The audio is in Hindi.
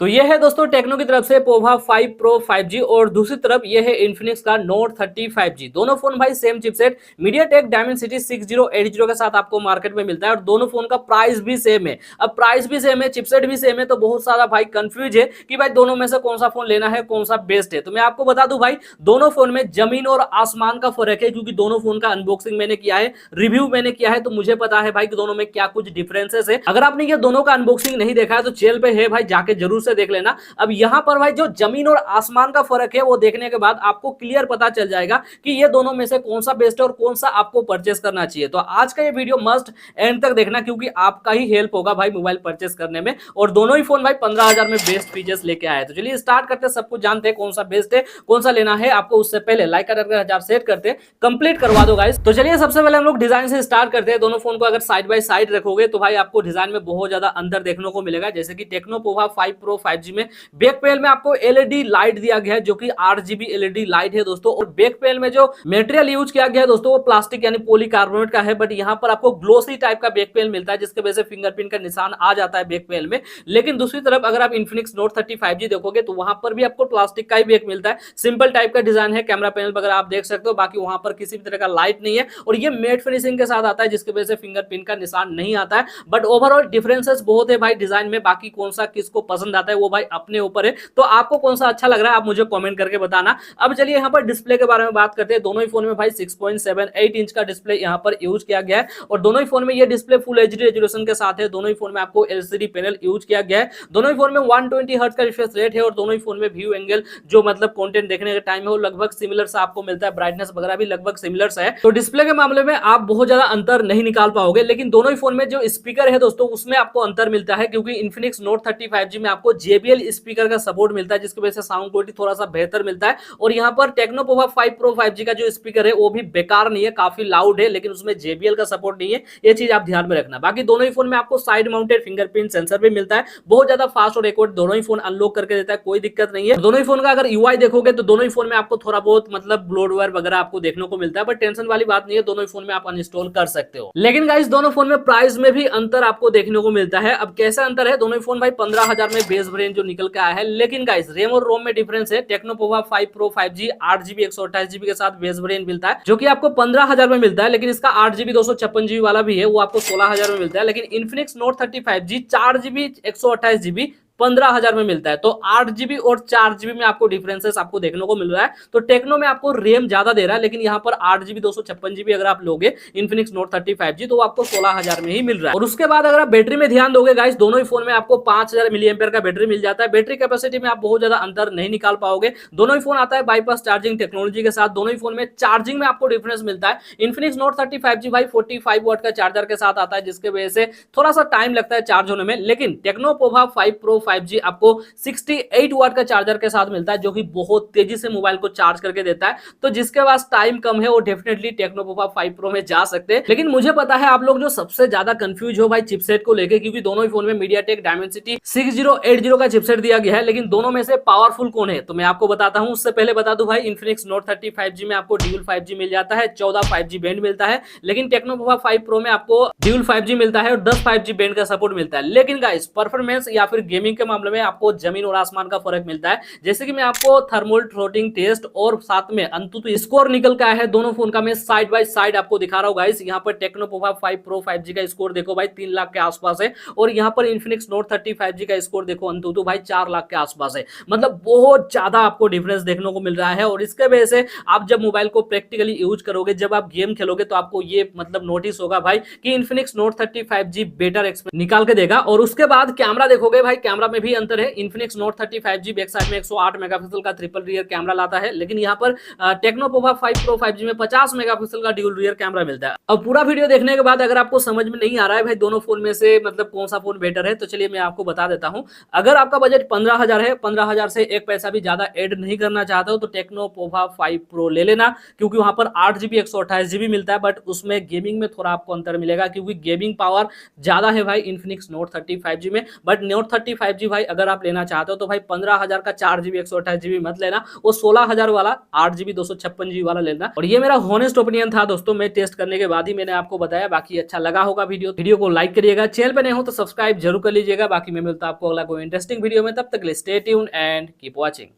तो ये है दोस्तों टेक्नो की तरफ से पोवा 5 प्रो 5G और दूसरी तरफ ये है इन्फिनिक्स का नोट 30 5G। दोनों फोन भाई सेम चिपसेट मीडियाटेक डायमेंसिटी 6080 के साथ आपको मार्केट में मिलता है और दोनों फोन का प्राइस भी सेम है। अब प्राइस भी सेम है, चिपसेट भी सेम है, तो बहुत सारा भाई कंफ्यूज है कि भाई दोनों में से कौन सा फोन लेना है, कौन सा बेस्ट है। तो मैं आपको बता दूं भाई, दोनों फोन में जमीन और आसमान का फर्क है, क्योंकि दोनों फोन का अनबॉक्सिंग मैंने किया है, रिव्यू मैंने किया है, तो मुझे पता है भाई कि दोनों में क्या कुछ डिफरेंसेस है। अगर आपने ये दोनों का अनबॉक्सिंग नहीं देखा है तो चैनल पे है भाई, जाके जरूर से देख लेना। अब यहां पर भाई जो जमीन और आसमान का फर्क है वो देखने के बाद आपको क्लियर पता चल जाएगा कि ये दोनों में से कौन सा बेस्ट है और कौन सा आपको परचेस करना चाहिए। तो आज का ये वीडियो मस्ट एंड तक देखना, क्योंकि आपका ही हेल्प होगा भाई मोबाइल परचेस करने में। और दोनों ही फोन भाई 15,000 में बेस्ट फीचर्स लेके आए। तो चलिए स्टार्ट करते हैं, सब कुछ जानते हैं कौन सा बेस्ट है, कौन सा लेना है आपको। उससे पहले लाइक करके आप सेट करते हैं, कंप्लीट करवा दो गाइस। तो चलिए सबसे पहले हम लोग डिजाइन से स्टार्ट करते हैं। दोनों फोन को अगर साइड बाय साइड रखोगे तो भाई आपको डिजाइन में बहुत ज्यादा अंतर देखने को मिलेगा। जैसे कि टेक्नो पोवा 5 प्रो 5G में बैक पैनल में आपको एलईडी लाइट दिया गया है, जो कि 8GB एलईडी लाइट है दोस्तों। और बैक पैनल में जो मटेरियल यूज किया गया है दोस्तों वो प्लास्टिक यानी पॉलीकार्बोनेट का है, बट यहां पर आपको ग्लोसी टाइप का बैक पैनल मिलता है, जिसके वजह से फिंगरप्रिंट का निशान आ जाता है बैक पैनल में। लेकिन दूसरी तरफ अगर आप इन्फिनिक्स नोट 30 5G देखोगे तो वहां पर भी आपको प्लास्टिक का ही बैक मिलता है। सिंपल टाइप का डिजाइन है कैमरा पैनल पर, अगर आप देख सकते हो, बाकी वहां पर किसी भी तरह का लाइट नहीं है और ये मेट फिनिशिंग के साथ आता है, जिसकी वजह से फिंगरप्रिंट का निशान नहीं आता है। बट ओवरऑल डिफरेंसेस बहुत है भाई डिजाइन में। बाकी कौन सा किसको पसंद आता है वो भाई अपने ऊपर है। तो आपको कौन सा अच्छा लग रहा है आप मुझे कमेंट करके बताना। अब चलिए यहाँ पर डिस्प्ले के बारे में बात करते हैं। दोनों ही फोन में भाई 6.78 इंच का डिस्प्ले यहाँ पर यूज किया गया है और दोनों ही फोन में ये डिस्प्ले फुल एचडी रेजोल्यूशन के साथ है। दोनों ही फोन में आपको एलसीडी पैनल यूज किया गया है। दोनों ही फोन में 120 हर्ट्ज का रिफ्रेश रेट है और दोनों ही फोन में व्यू एंगल जो मतलब कंटेंट देखने का टाइम है वो लगभग सिमिलर सा आपको मिलता है। ब्राइटनेस वगैरह भी लगभग सिमिलर सा है। तो डिस्प्ले के मामले में आप बहुत ज्यादा अंतर नहीं निकाल पाओगे। लेकिन दोनों ही फोन में जो स्पीकर है दोस्तों उसमें आपको अंतर मिलता है, क्योंकि इन्फिनिक्स नोट 30 5G में आपको JBL स्पीकर का सपोर्ट मिलता है, जिसकी वजह से साउंड क्वालिटी थोड़ा सा बेहतर मिलता है। और यहाँ पर टेक्नो पोवा 5 प्रो 5G का जो स्पीकर है वो भी बेकार नहीं है, काफी लाउड है, लेकिन उसमें JBL का सपोर्ट नहीं है। ये चीज आप ध्यान में रखना। बाकी दोनों ही फोन में आपको साइड माउंटेड फिंगरप्रिंट सेंसर भी मिलता है, बहुत ज्यादा फास्ट और एक्यूरेट दोनों ही फोन अनलॉक करके देता है, कोई दिक्कत नहीं है। दोनों ही फोन का अगर यूआई देखोगे तो दोनों ही फोन में आपको थोड़ा बहुत मतलब ब्लोडवेयर वगैरह आपको देखने को मिलता है, बट टेंशन वाली बात नहीं है, दोनों ही फोन में आप अनइंस्टॉल कर सकते हो। लेकिन गाइस दोनों फोन में प्राइस में भी अंतर आपको देखने को मिलता है। अब कैसा अंतर है, दोनों ही फोन भाई 15,000 में बेस वेरिएंट जो निकल के आया है, लेकिन गाइस रैम और रोम में डिफरेंस है। Techno Pova 5 pro 5G 8GB 128GB के साथ बेस वेरिएंट मिलता है, जो कि आपको 15,000 में मिलता है। लेकिन इसका 8GB 256GB वाला भी है, वो आपको 16,000 में मिलता है। लेकिन Infinix note 30 5G 4GB 128GB 15,000 में मिलता है। तो 8GB और 4GB में आपको डिफरेंसेस आपको देखने को मिल रहा है। तो टेक्नो में आपको रैम ज्यादा दे रहा है, लेकिन यहाँ पर 8GB 256GB अगर आप लोगे इन्फिनिक्स नोट 30 5G तो वो आपको 16,000 में ही मिल रहा है। और उसके बाद अगर आप बैटरी में ध्यान दोगे गाइस, दोनों ही फोन में आपको 5000 mAh का बैटरी मिल जाता है। बैटरी कैपेसिटी में आप बहुत ज्यादा अंतर नहीं निकाल पाओगे। दोनों ही फोन आता है बाईपास चार्जिंग टेक्नोलॉजी के साथ। दोनों ही फोन में चार्जिंग में आपको डिफरेंस मिलता है। इन्फिनिक्स नोट 30 5G भाई 45 वाट का चार्जर के साथ आता है, जिसके वजह से थोड़ा सा टाइम लगता है चार्ज होने में। लेकिन टेक्नो पोवा 5 प्रो 5G आपको 68 वाट का चार्जर के साथ मिलता है, जो कि बहुत तेजी से मोबाइल को चार्ज करके देता है। तो जिसके पास टाइम कम है वो डेफिनेटली टेक्नो पोवा 5 प्रो में जा सकते हैं। लेकिन मुझे पता है आप लोग जो सबसे ज्यादा कंफ्यूज हो भाई चिपसेट को लेके, क्योंकि दोनों ही फोन में मीडियाटेक डायमेंसिटी 6080 का चिपसेट दिया गया है। लेकिन दोनों में से पावरफुल कौन है तो मैं आपको बताता हूं। उससे पहले बता दूं भाई, इन्फिनिक्स नोट 30 5G में आपको ड्यूल 5G मिल जाता है, 14 5G बैंड मिलता है। लेकिन टेक्नो पोवा 5 प्रो में आपको ड्यूल 5G मिलता है और 10 5G बैंड का सपोर्ट मिलता है। लेकिन गाइस परफॉर्मेंस या फिर गेमिंग के मामले में आपको जमीन और आसमान का फर्क मिलता है। जैसे कि मैं आपको थर्मल थ्रोटलिंग टेस्ट और साथ में अंततः स्कोर निकल के आया है दोनों फोन का, मैं साइड बाय साइड आपको दिखा रहा हूं गाइस। यहाँ पर टेक्नो पोवा 5 प्रो 5G का स्कोर देखो भाई 3 लाख के आसपास है, और यहाँ पर इन्फिनिक्स नोट 30 5G का स्कोर देखो अंततः भाई 4 लाख के आसपास है। मतलब बहुत ज्यादा आपको डिफरेंस देखने को मिल रहा है। और इसके वजह से आप जब मोबाइल को प्रैक्टिकली यूज करोगे, जब आप गेम खेलोगे, तो आपको ये मतलब नोटिस होगा भाई कि Infinix note 30 5G better experience निकाल के देगा। और उसके बाद कैमरा देखोगे भाई, कैमरा में भी अंतर है। Infinix note 30 5G back side में 108 मेगापिक्सल का ट्रिपल रियर कैमरा लाता है, लेकिन यहाँ पर टेक्नो पोवा 5 प्रो 5G में 50 मेगापिक्सल का ड्यूल रियर कैमरा मिलता है। अब पूरा वीडियो देखने के बाद अगर आपको समझ में नहीं आ रहा है भाई दोनों फोन में से मतलब कौन सा फोन बेटर है, तो चलिए मैं आपको बता देता हूं। अगर आपका बजट 15,000 है, 15,000 से एक पैसा भी ज्यादा ऐड नहीं करना चाहते हो, तो टेक्नो पोवा 5 प्रो ले लेना, क्योंकि वहां पर 8GB 128GB मिलता है। बट उसमें गेमिंग में थोड़ा आपको अंतर मिलेगा, क्योंकि गेमिंग पावर ज्यादा है भाई इन्फिनिक्स नोट 30 5G में। बट नोट 30 5G भाई अगर आप लेना चाहते हो तो भाई 15,000 का 4GB 128GB मत लेना, वो 16,000 वाला 8GB 256GB वाला लेना। और ये मेरा हॉनेस्ट ओपिनियन था दोस्तों, मैं टेस्ट करने के बाद ही मैंने आपको बताया। बाकी अच्छा लगा होगा वीडियो को लाइक करिएगा, चैनल पे नहीं हो तो सब्सक्राइब जरूर कर लीजिएगा। बाकी मैं मिलता हूं आपको अगला कोई इंटरेस्टिंग वीडियो में, तब तक के लिए stay tuned and keep watching.